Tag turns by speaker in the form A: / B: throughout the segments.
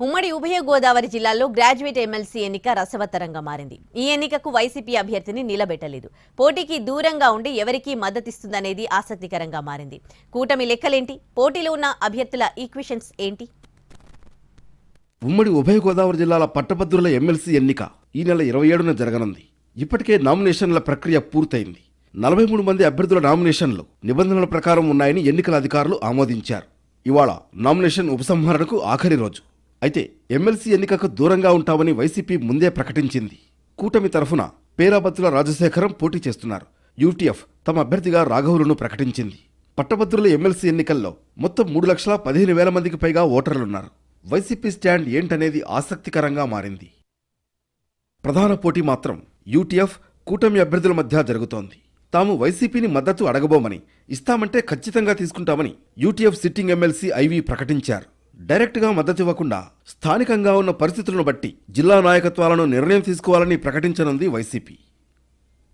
A: ఉమ్మడి ఉభయ గోదావరి జిల్లాలో గ్రాడ్యుయేట్ ఎమ్మెల్సీ ఎన్నిక రసవత్తరంగా మారింది. ఈ ఎన్నికకు వైసీపీ అభ్యర్థిని నిలబెట్టలేదు. పోటీకి దూరంగా ఉండి ఎవరికి మద్దతిస్తుందనేది ఆసక్తికరంగా మారింది. కూటమి లెక్కలేంటి? పోటీలో ఉన్న అభ్యర్థుల ఈక్వేషన్స్ ఏంటి?
B: ఉమ్మడి ఉభయ గోదావరి జిల్లాల పట్టభద్రుల ఎమ్మెల్సీ ఎన్నిక ఈ నెల 27న జరగనుంది. ఇప్పటికే నామినేషన్ల ప్రక్రియ పూర్తయింది. 43 మంది అభ్యర్థుల నామినేషన్లు నిబంధనల ప్రకారం ఉన్నాయని ఎన్నికల అధికారులు ఆమోదించారు. ఇవాళ నామినేషన్ ఉపసంహరణకు ఆఖరి రోజు. అయితే ఎమ్మెల్సీ ఎన్నికకు దూరంగా ఉంటామని వైసీపీ ముందే ప్రకటించింది. కూటమి తరఫున పేరాబత్తుల రాజశేఖరం పోటీ చేస్తున్నారు. యూటీఎఫ్ తమ అభ్యర్థిగా రాఘవులను ప్రకటించింది. పట్టభద్రుల ఎమ్మెల్సీ ఎన్నికల్లో మొత్తం 3,15,000 మందికి పైగా ఓటర్లున్నారు. వైసీపీ స్టాండ్ ఏంటనేది ఆసక్తికరంగా మారింది. ప్రధాన పోటీ మాత్రం యూటీఎఫ్ కూటమి అభ్యర్థుల మధ్య జరుగుతోంది. తాము వైసీపీని మద్దతు అడగబోమని, ఇస్తామంటే ఖచ్చితంగా తీసుకుంటామని యూటీఎఫ్ సిట్టింగ్ ఎమ్మెల్సీ ఐవి ప్రకటించారు. డైరెక్ట్గా మద్దతివ్వకుండా స్థానికంగా ఉన్న పరిస్థితులను బట్టి జిల్లా నాయకత్వాలను నిర్ణయం తీసుకోవాలని ప్రకటించనుంది వైసీపీ.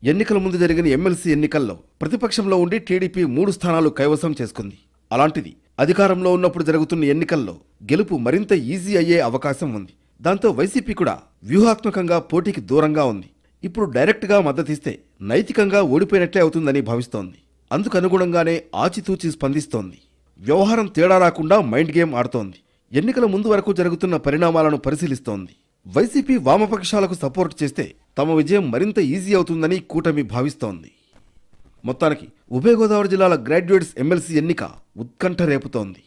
B: ఎన్నికల ముందు జరిగిన ఎమ్మెల్సీ ఎన్నికల్లో ప్రతిపక్షంలో ఉండి టీడీపీ 3 స్థానాలు కైవసం చేసుకుంది. అలాంటిది అధికారంలో ఉన్నప్పుడు జరుగుతున్న ఎన్నికల్లో గెలుపు మరింత ఈజీ అయ్యే అవకాశం ఉంది. దాంతో వైసీపీ కూడా వ్యూహాత్మకంగా పోటీకి దూరంగా ఉంది. ఇప్పుడు డైరెక్ట్గా మద్దతిస్తే నైతికంగా ఓడిపోయినట్లే అవుతుందని భావిస్తోంది. అందుకనుగుణంగానే ఆచితూచి స్పందిస్తోంది. వ్యవహారం తేడా రాకుండా మైండ్ గేమ్ ఆడుతోంది. ఎన్నికల ముందు వరకు జరుగుతున్న పరిణామాలను పరిశీలిస్తోంది. వైసీపీ వామపక్షాలకు సపోర్ట్ చేస్తే తమ విజయం మరింత ఈజీ అవుతుందని కూటమి భావిస్తోంది. మొత్తానికి ఉభయ గోదావరి జిల్లాల గ్రాడ్యుయేట్స్ ఎమ్మెల్సీ ఎన్నిక ఉత్కంఠ రేపుతోంది.